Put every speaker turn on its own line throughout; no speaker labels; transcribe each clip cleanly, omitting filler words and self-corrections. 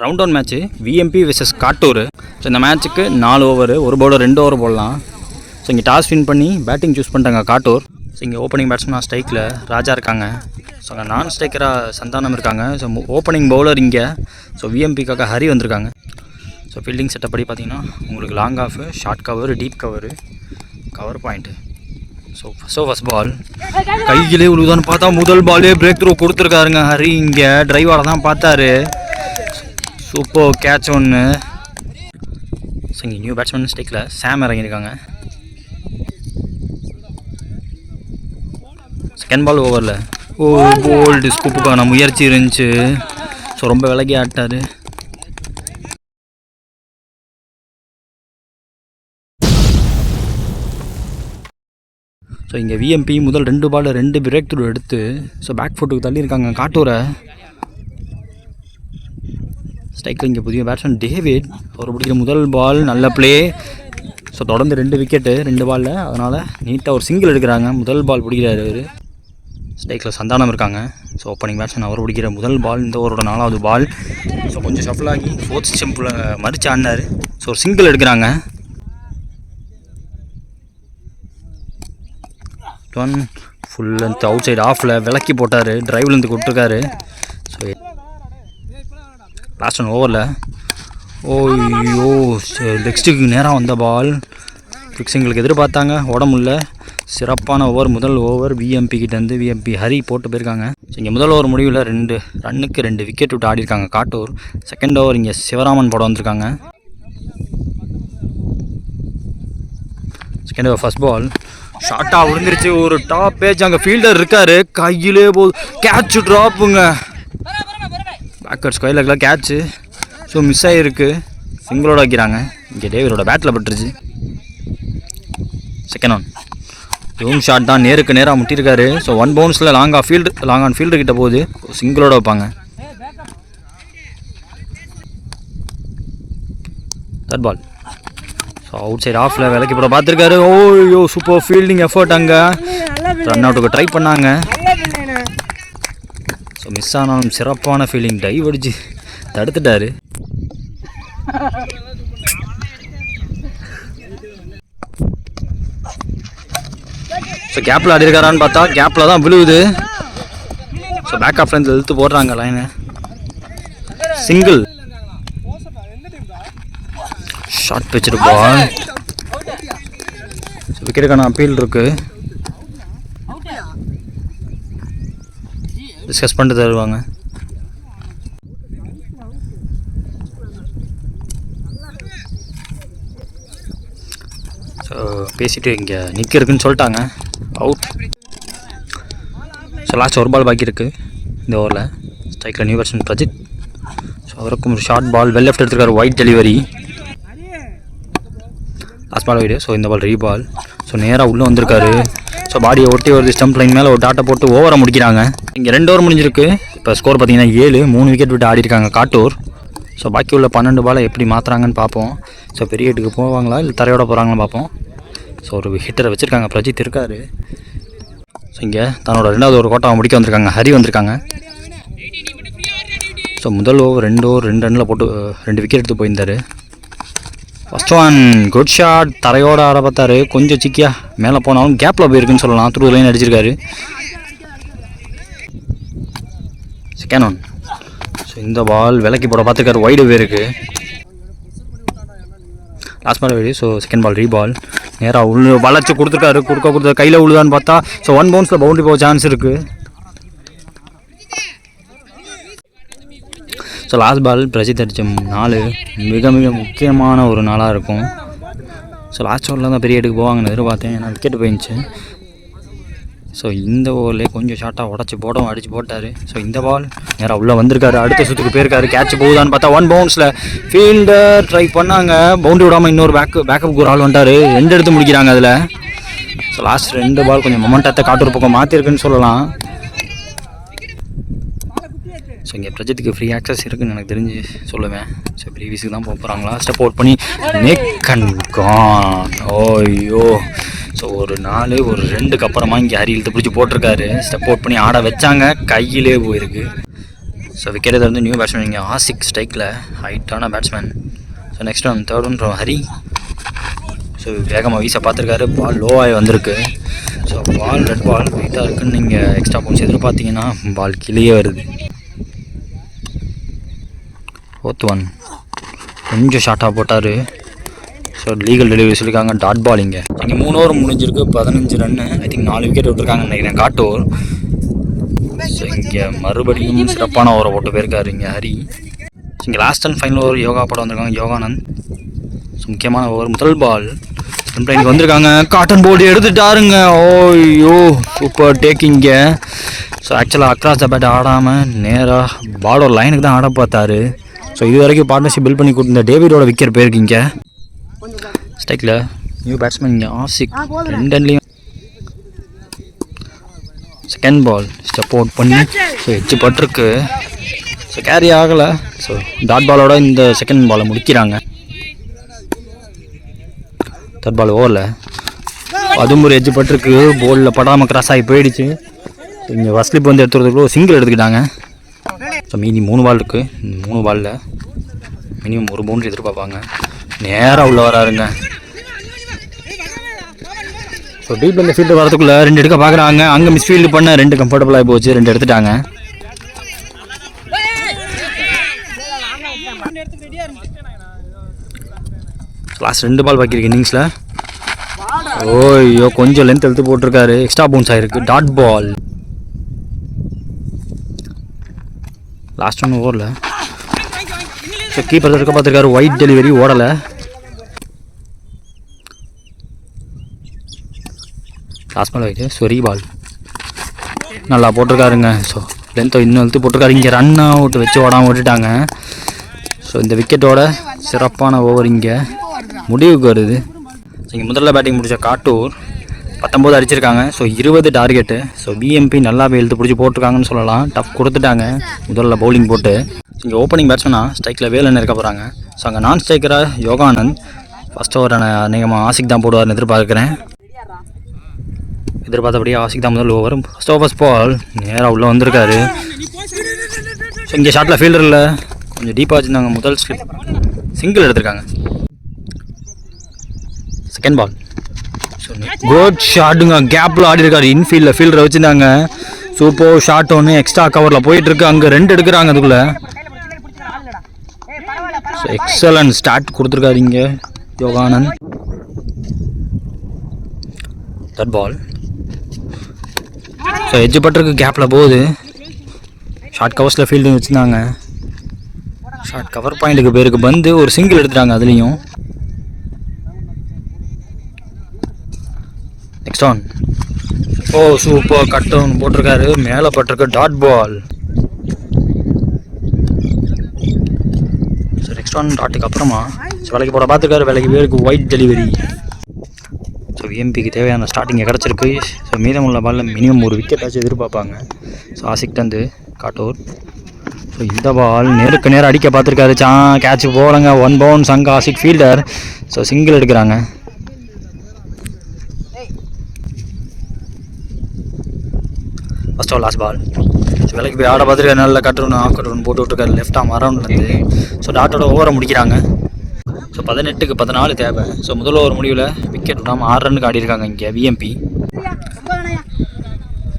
Round one match VMP versus Kattur. So இந்த மேட்ச்சுக்கு 4 over, ஒரு பவுலர் 2 ஓவர் போடலாம். ஸோ இங்கே டாஸ் வின் பண்ணி பேட்டிங் சூஸ் பண்ணிட்டாங்க காட்டூர். ஸோ இங்கே ஓப்பனிங் பேட்ஸ்மேன் ஸ்ட்ரைக்கில் ராஜா இருக்காங்க. ஸோ அங்கே நான் ஸ்ட்ரைக்கராக சந்தானம் இருக்காங்க. ஸோ ஓப்பனிங் பவுலர் இங்கே. ஸோ விஎம்பிக்காக ஹரி வந்திருக்காங்க. ஸோ ஃபீல்டிங் செட்டப் படி பார்த்தீங்கன்னா உங்களுக்கு long off, short cover, deep cover, cover point. So first ball கையிலே உழுதான்னு பார்த்தா முதல் பாலே பிரேக் த்ரூ கொடுத்துருக்காருங்க ஹரி. இங்கே டிரைவரை தான் பார்த்தாரு. சூப்பர் கேட்ச் ஒன்று. ஸோ இங்கே நியூ பேட்ஸ்மேன் ஸ்டேக்கில் சாம் இறங்கியிருக்காங்க. செகண்ட் பால் ஓவரில் போல்டு ஸ்கூப்புக்கான முயற்சி இருந்துச்சு. ஸோ ரொம்ப விலகி ஆட்டார். ஸோ இங்கே விஎம்பி முதல் 2 பால் 2 பிரேக் த்ரூ எடுத்து ஸோ பேக் ஃபுட்டுக்கு தள்ளியிருக்காங்க காட்டூரை. ஸ்ட்ரைக்கில் இங்கே புதிய பேட்ஸ்மேன் டேவிட் அவர் பிடிக்கிற முதல் பால் நல்ல ப்ளே. ஸோ தொடர்ந்து 2 விக்கெட்டு 2 பாலில், அதனால் நீட்டாக ஒரு சிங்கிள் எடுக்கிறாங்க. முதல் பால் பிடிக்கிறாரு அவர். ஸ்ட்ரைக்கில் சந்தானம் இருக்காங்க. ஸோ ஓப்பனிங் பேட்ஸ்மேன் அவர் பிடிக்கிற முதல் பால் இந்த ஓவரோட 4வது பால். ஸோ கொஞ்சம் ஷஃபில் ஆகி 4th ஸ்டெம்பில் மறிச்சு ஆடினார். ஸோ ஒரு சிங்கிள் எடுக்கிறாங்க. ஃபுல் லென்த் அவுட் சைடு ஆஃபில் விலக்கி போட்டார். டிரைவ்லேருந்து கொடுத்துருக்காரு. ஸோ லாஸ்ட் ஒன் ஓவரில் ஓய்யோ லெக் ஸ்டிக்கு நேராக வந்த பால் ஃபிக்ஸிங்களுக்கு எதிர்பார்த்தாங்க, உடம்புல சிறப்பான ஓவர். முதல் ஓவர் விஎம்பிக்கிட்டேருந்து விஎம்பி ஹரி போட்டு போயிருக்காங்க. ஸோ இங்கே முதல் ஓவர் முடிவில் 2 ரன்னுக்கு 2 விக்கெட் விட்டு ஆடிருக்காங்க காட்டூர். செகண்ட் ஓவர் இங்கே சிவராமன் போட வந்திருக்காங்க. செகண்ட் ஓவர் ஃபஸ்ட் பால் ஷார்ட்டாக விழுந்துருச்சு. ஒரு டாப் பேஜ் அங்கே ஃபீல்டர் இருக்கார். கையிலே போது கேட்சு ட்ராப்புங்க. பேக்கர்ஸ் கையில் கேட்சு. ஸோ மிஸ் ஆகிருக்கு. சிங்கிளோட வைக்கிறாங்க. இங்கே டேவிடோட பேட்டில் பட்டுருச்சு. செகண்ட் ஒன் ஜூம் ஷாட் தான், நேருக்கு நேராக முட்டியிருக்காரு. ஸோ 1 பவுன்ஸில் லாங் ஆன் ஃபீல்டு கிட்ட போகுது. சிங்கிளோட வைப்பாங்க. Third ball so outside ஆஃபில் விலக்கி போட பார்த்துருக்காரு. ஓய்யோ சூப்பர் ஃபீல்டிங் எஃபர்ட். அங்கே ரன் அவுட்டுக்கு ட்ரை பண்ணாங்க. ஸோ மிஸ் ஆனாலும் சிறப்பான ஃபீல்டிங், டைவ் அடிச்சு தடுத்துட்டாரு. ஸோ கேப்பில் ஆடிருக்காரான்னு பார்த்தா கேப்பில் தான் விழுவுது. ஸோ பேக் ஆஃப்லேருந்து இழுத்து போடுறாங்க லைனு. சிங்கிள் ஷார்ட் பிச்சுட்டு பால். ஸோ விக்கெட்டுக்கான அப்பீல் இருக்குது. டிஸ்கஸ் பண்ணிட்டு தருவாங்க. ஸோ பேசிட்டு இங்கே நிற்க இருக்குன்னு சொல்லிட்டாங்க. அவுட். ஸோ லாஸ்ட் ஒரு பால் பாக்கி இருக்குது இந்த ஓவரில். ஸ்ட்ரைக்கில் நியூ பேட்ஸ்மேன் பிரஜித். ஸோ அவருக்கும் ஒரு ஷார்ட் பால் வெல் லெஃப்ட் எடுத்துருக்காரு. Wide delivery. Last ball wide. So இந்த பால் ரீபால். ஸோ நேராக உள்ளே வந்திருக்காரு. ஸோ பாடியை ஒட்டி வருது. ஸ்டம்ப் லைன் மேலே ஒரு டாட்டை போட்டு ஓவரை முடிக்கிறாங்க. இங்கே 2 ஓவர் முடிஞ்சிருக்கு. இப்போ ஸ்கோர் பார்த்தீங்கன்னா 7, 3 விக்கெட் விட்டு ஆடி இருக்காங்க காட்டூர். ஸோ பாக்கி உள்ள 12 பாலை எப்படி மாற்றுறாங்கன்னு பார்ப்போம். ஸோ பெரிய ஹிட்டுக்கு போவாங்களா இல்லை தரையோட போகிறாங்கன்னு பார்ப்போம். ஸோ ஒரு ஹிட்டரை வச்சுருக்காங்க. பிரஜித் இருக்கார். ஸோ இங்கே தன்னோட 2வது ஒரு கோட்டாவை முடிக்க வந்திருக்காங்க. ஹரி வந்திருக்காங்க. ஸோ முதல் ஓவர் 2 ஓவர் 2 ரன்னில் போட்டு 2 விக்கெட் எடுத்து போயிருந்தார். First one good shot. தரையோட ஆட பார்த்தாரு. கொஞ்சம் சிக்கியா மேலே போனாலும் கேப்பில் போயிருக்குன்னு சொல்லலாம். த்ரூ லைன் அடிச்சிருக்காரு. Second one. ஸோ இந்த பால் விலக்கி போட பார்த்துருக்காரு. வைடு போயிருக்கு. Last ball wide. So second ball reball. நேராக வளைச்சு கொடுத்துருக்காரு. கையில் உழுதான்னு பார்த்தா ஸோ 1 பவுன்ஸில் பவுண்டரி போக சான்ஸ் இருக்குது. ஸோ லாஸ்ட் பால் பிரஜித் அடித்த 4 மிக மிக முக்கியமான ஒரு நாளாக இருக்கும். ஸோ லாஸ்ட் ஓவரில் தான் பெரிய எடுக்கு போவாங்கன்னு எதிர்பார்த்தேன். ஏன்னா விக்கெட் போயிடுச்சு. ஸோ இந்த ஓவர்லேயே கொஞ்சம் ஷார்ட்டாக உடச்சி போடவும் அடித்து போட்டார். ஸோ இந்த பால் நேராக உள்ளே வந்திருக்காரு. அடுத்த சுற்றுக்கு போயிருக்காரு. கேட்ச் போகுதான்னு பார்த்தா 1 பவுன்ஸில் ஃபீல்டர் ட்ரை பண்ணாங்க. பவுண்டரி விடாமல் இன்னொரு பேக்கப்புக்கு ஒரு ஆள் வந்துட்டார். 2 எடுத்து முடிக்கிறாங்க அதில். ஸோ லாஸ்ட் 2 பால் கொஞ்சம் மொமெண்டத்தை காட்டூர் பக்கம் மாற்றிருக்குன்னு சொல்லலாம். ஸோ இங்கே பிரஜத்துக்கு ஃப்ரீ ஆக்சஸ் இருக்குதுன்னு எனக்கு தெரிஞ்சு சொல்லுவேன். ஸோ ப்ரீவியஸுக்கு தான் போகிறாங்களா. ஸ்டெப் அவுட் பண்ணி நெக் அண்ட் கான். ஓய்யோ ஸோ ஒரு 4 ஒரு 2க்கு அப்புறமா இங்கே ஹரி இழுத்து பிடிச்சி போட்டிருக்காரு. ஸ்டெப் அவுட் பண்ணி ஆட வச்சாங்க. கையிலே போயிருக்கு. ஸோ விக்கெட் வந்து நியூ பேட்ஸ்மேன் இங்கே ஆசிக் ஸ்ட்ரைக்கில் ஹைட்டான batsman. So next one third one Hari. So வேகமாக வீச பார்த்துருக்காரு, பால் லோவாகி வந்திருக்கு. ஸோ பால் ரெட் பால் வெயிட்டாக இருக்குன்னு நீங்கள் எக்ஸ்ட்ரா பாயிண்ட்ஸ் எதிர்பார்த்தீங்கன்னா பால் கீழே வருது. ஃபோர்த் ஒன் கொஞ்சம் ஷார்ட்டாக போட்டார். ஸோ லீகல் டெலிவரி சொல்லியிருக்காங்க, டாட் பால். இங்கே 3 ஓவர் முடிஞ்சிருக்கு, 15 ரன்னு. ஐ திங்க் 4 விக்கெட் விட்டுருக்காங்கன்னு நினைக்கிறேன் காட்டூர். ஸோ இங்கே மறுபடியும் சிறப்பான ஓவரை போட்டு போயிருக்காரு இங்கே ஹரி. ஸோ இங்கே last and final over yoga போட வந்திருக்காங்க, யோகானந்த். ஸோ முக்கியமான ஓவர் முதல் பால் இங்கே வந்திருக்காங்க, காட்டன் போர்டு எடுத்துட்டாருங்க. ஓய்யோ சூப்பர் டேக்கிங்க. ஸோ ஆக்சுவலாக அக்ராஸ் த பேட் ஆடாமல் நேராக பாலோட லைனுக்கு தான் ஆட பார்த்தாரு. ஸோ இது வரைக்கும் பார்ட்னர்ஷிப் பில்ட் பண்ணி கொடுத்த டேவிடோட விக்கெட் போயிருக்கீங்க. ஸ்ட்ரைக்கில் நியூ பேட்ஸ்மேன் இங்கே ஆசிக் 2 ரன்லையும். செகண்ட் பால் ஸ்டெப் அவுட் பண்ணி ஸோ எச்சு பட்டிருக்கு. ஸோ கேரி ஆகலை. ஸோ டாட் பாலோட இந்த செகண்ட் பாலை முடிக்கிறாங்க. தேர்ட் பால் ஓவரில் அதுவும் ஒரு எச்சு பட்டிருக்கு, போலில் படாமல் கிராஸ் ஆகி போயிடுச்சு. இங்கே வஸ்லிப் வந்து எடுத்துறதுக்குள்ள சிங்கிள் எடுத்துக்கிட்டாங்க. ஸோ மீதி 3 பால் இருக்குது. இந்த 3 பாலில் மினிமம் 1 பவுண்டரி எதிர்பார்ப்பாங்க. நேராக உள்ள வராருங்க. ஸோ டீப் இந்த ஃபீல்டு வரதுக்குள்ளே 2 எடுக்க பார்க்குறாங்க. அங்கே மிஸ்ஃபீல்டு பண்ண 2 கம்ஃபர்டபுளாகி போச்சு, 2 எடுத்துட்டாங்க. லாஸ்ட் 2 பால் பாக்கியிருக்கு இன்னிங்ஸில். ஓய்யோ கொஞ்சம் லென்த் எடுத்து போட்டிருக்காரு, எக்ஸ்ட்ரா பவுன்ஸ் ஆகிருக்கு, டாட் பால். லாஸ்ட் 1 ஓவரில் ஸோ கீப்பர் இருக்க பார்த்துருக்காரு, ஒயிட் டெலிவரி ஓடலை. லாஸ்ட் பால் ஆகிட்டு ஸோ ரீபால் நல்லா போட்டிருக்காருங்க. ஸோ லென்த்தை இன்னும் எடுத்து போட்டிருக்காரு. இங்கே ரன் அவுட் வச்சு ஓடாமல் விட்டுட்டாங்க. ஸோ இந்த விக்கெட்டோட சிறப்பான ஓவர் இங்கே முடிவுக்கு வருது. ஸோ இங்கே முதல்ல பேட்டிங் முடித்த காட்டூர் 19 அடிச்சிருக்காங்க. So 20 target. ஸோ பிஎம்பி நல்லாவே எழுத்து பிடிச்சி போட்டிருக்காங்கன்னு சொல்லலாம். டஃப் கொடுத்துட்டாங்க முதல்ல பவுலிங் போட்டு. இங்கே ஓப்பனிங் பேட்ஸ்மேனாக ஸ்ட்ரைக்கில் வேலன் இருக்க போகிறாங்க. ஸோ அங்கே நான் ஸ்ட்ரைக்கராக யோகானந்த். ஃபஸ்ட் ஓவர் அநேகமாக ஆசிக் தான் போடுவார்னு எதிர்பார்க்குறேன். எதிர்பார்த்தபடியே ஆசிக் தான் முதல் ஓவர். ஃபஸ்ட் ஓவர் பால் நேராக உள்ளே வந்திருக்காரு. ஸோ இங்கே ஷாட்டில் ஃபீல்டரில் கொஞ்சம் டீப்பாக வச்சுருந்தாங்க, முதல் ஸ்லிப் சிங்கிள் எடுத்திருக்காங்க. செகண்ட் பால் ஸோ குட் ஷாட்டுங்க, கேப்பில் ஆடி இருக்காரு. இன்ஃபீல்டில் ஃபீல்டரை வச்சுருந்தாங்க. சூப்பர் ஷாட் ஒன்று எக்ஸ்ட்ரா கவரில் போயிட்டுருக்கு. அங்கே 2 எடுக்கிறாங்க அதுக்குள்ளே. ஸோ எக்ஸலன்ட் ஸ்டார்ட் கொடுத்துருக்காரு இங்கே Yoganand. That ball so edge பட்டிருக்கு, கேப்பில் போகுது. ஷார்ட் கவர்ஸில் ஃபீல்டிங் வச்சுருந்தாங்க. ஷார்ட் கவர் பாயிண்ட்டுக்கு பேருக்கு வந்து ஒரு சிங்கிள் எடுத்துட்டாங்க அதுலேயும். Next one oh super cut down போட்டிருக்காரு, மேலே பட்டிருக்கு, dot ball. So next one டாட்டுக்கு அப்புறமா ஸோ விலைக்கு போட பார்த்துருக்காரு, விலைக்கு பேருக்கு ஒயிட் டெலிவரி. ஸோ விஎம்பிக்கு தேவையான ஸ்டார்டிங் கிடச்சிருக்கு. ஸோ மீதமுள்ள பாலில் மினிமம் ஒரு விக்கெட் ஆச்சு எதிர்பார்ப்பாங்க. ஸோ ஆசிக் தந்து காட்டூர். ஸோ இந்த பால் நேருக்கு நேரம் அடிக்க பார்த்துருக்காரு, கேட்ச் போலங்க, 1 பவுன்ஸ். அங்கே ஆசிக் ஃபீல்டர். ஸோ சிங்கிள் எடுக்கிறாங்க. First all last ball so விலைக்கு போய் ஆட பார்த்துருக்காரு, நல்லா கட்டுறோன்னு ஆஃப் கட்டுறோன்னு போட்டு விட்டுருக்காரு லெஃப்ட் ஆம் அரௌண்ட்லேருந்து. ஸோ டாட்டோட ஓவரை முடிக்கிறாங்க. ஸோ 18க்கு 14 தேவை. ஸோ முதல் ஓவர் முடிவில் விக்கெட் விடாமல் 6 ரன்னுக்கு ஆடிருக்காங்க இங்கே விஎம்பி.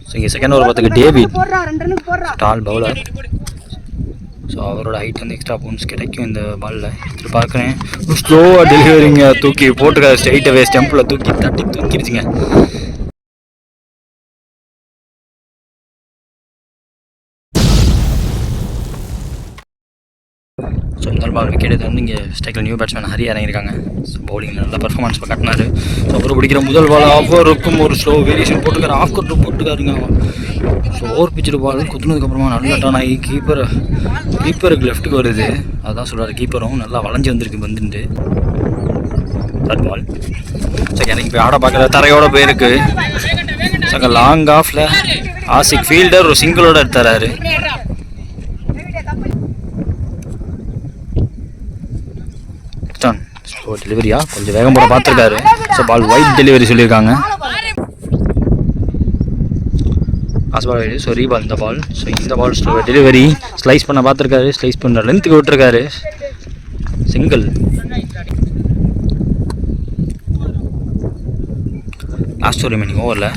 ஸோ இங்கே செகண்ட் ஓவர் பார்த்துக்கு டேவிட் டால் பவுலர். ஸோ அவரோட ஹைட் வந்து எக்ஸ்ட்ரா பவுன்ஸ் கிடைக்கும் இந்த பாலில் எதிர்பார்க்குறேன். ஸ்லோவாக டெலிவரிங்க, தூக்கி போட்டுருக்காரு ஸ்ட்ரைட்டாகவே ஸ்டெம்பில் தூக்கிடுச்சுங்க. ஸோ முதல் பால் விக்கெட் எடுத்து வந்து இங்கே ஸ்ட்ரைக்கில் நியூ பேட்ஸ்மேன் ஹரி இறங்கியிருக்காங்க. ஸோ பவுலிங்கில் நல்ல பர்ஃபார்மன்ஸ் கட்டினார். ஸோ அவர் பிடிக்கிற முதல் பால் ஆஃபருக்கும் ஒரு ஸ்லோ வேரியேஷன் போட்டுக்காரு, ஆஃப் கட்டு போட்டுக்காருங்க. ஸோ ஓவர் பிச்சுட்டு பால் குத்துனதுக்கப்புறமா நல்ல டான் ஆகி கீப்பருக்கு லெஃப்ட்டுக்கு வருது. அதுதான் சொல்கிறார், கீப்பரும் நல்லா வளைஞ்சி வந்திருக்கு வந்துட்டு. தேர்ட் பால் ஸோ எனக்கு இப்போ ஆட பார்க்குற தரையோட போயிருக்கு. ஸோ அங்கே லாங் ஆஃபில் ஆசிக் ஃபீல்டர் ஒரு சிங்கிளோட எடுத்துறாரு. ஸோ டெலிவரியா கொஞ்சம் வேகம் போட பார்த்துருக்காரு. ஸோ பால் ஒயிட் டெலிவரி சொல்லியிருக்காங்க. லாஸ்ட் பால் ஆயிடுது. ஸோ ரீபால் இந்த பால். ஸோ இந்த பால் டெலிவரி ஸ்லைஸ் பண்ண பார்த்துருக்காரு. ஸ்லைஸ் பண்ணுற லென்த்துக்கு விட்டுருக்காரு. சிங்கிள். லாஸ்ட் ரிமைனிங் ஓவரில்.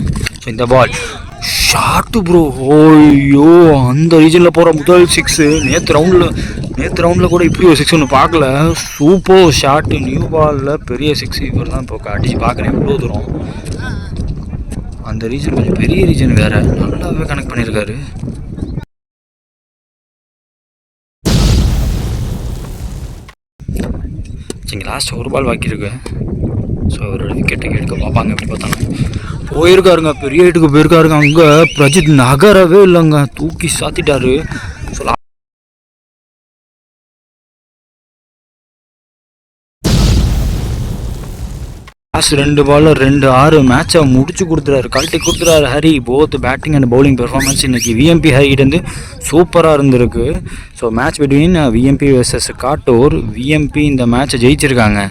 ஸோ இந்த பால் ஷார்ட்டு ப்ரோ. ஓய்யோ, அந்த ரீஜனில் போகிற முதல் சிக்ஸு. நேற்று ரவுண்டில் கூட இப்படி ஒரு சிக்ஸ் ஒன்று பார்க்கல. Super short. நியூ பாலில் பெரிய சிக்ஸ். இவர் தான் இப்போ அடித்து பார்க்குறேன் எவ்வளோ தூரம். அந்த ரீஜன் கொஞ்சம் பெரிய ரீஜன் வேறு, நல்லாவே கனெக்ட் பண்ணியிருக்காரு. சரிங்க, லாஸ்ட் ஒரு பால் பாக்கியிருக்கு. ஸோ ஒரு விக்கெட்டுக்கு எடுக்க பார்ப்பாங்க. எப்படி பார்த்தாங்க போயிருக்காருங்க, பெரிய ஹைட்டுக்கு போயிருக்காருங்க. அங்கே பிரஜித் நகரவே இல்லைங்க, தூக்கி சாத்திட்டாரு. ஸோ லாஸ்ட் 2 பாலில் 2-6 மேட்சை முடிச்சு கொடுத்துறாரு, கழட்டி கொடுத்துறாரு Hari. Both batting and bowling performance இன்னைக்கு விஎம்பி ஹரிகிட்டேருந்து சூப்பராக இருந்திருக்கு. So match between VMP vs Kattur. VMP இந்த மேட்சை ஜெயிச்சிருக்காங்க.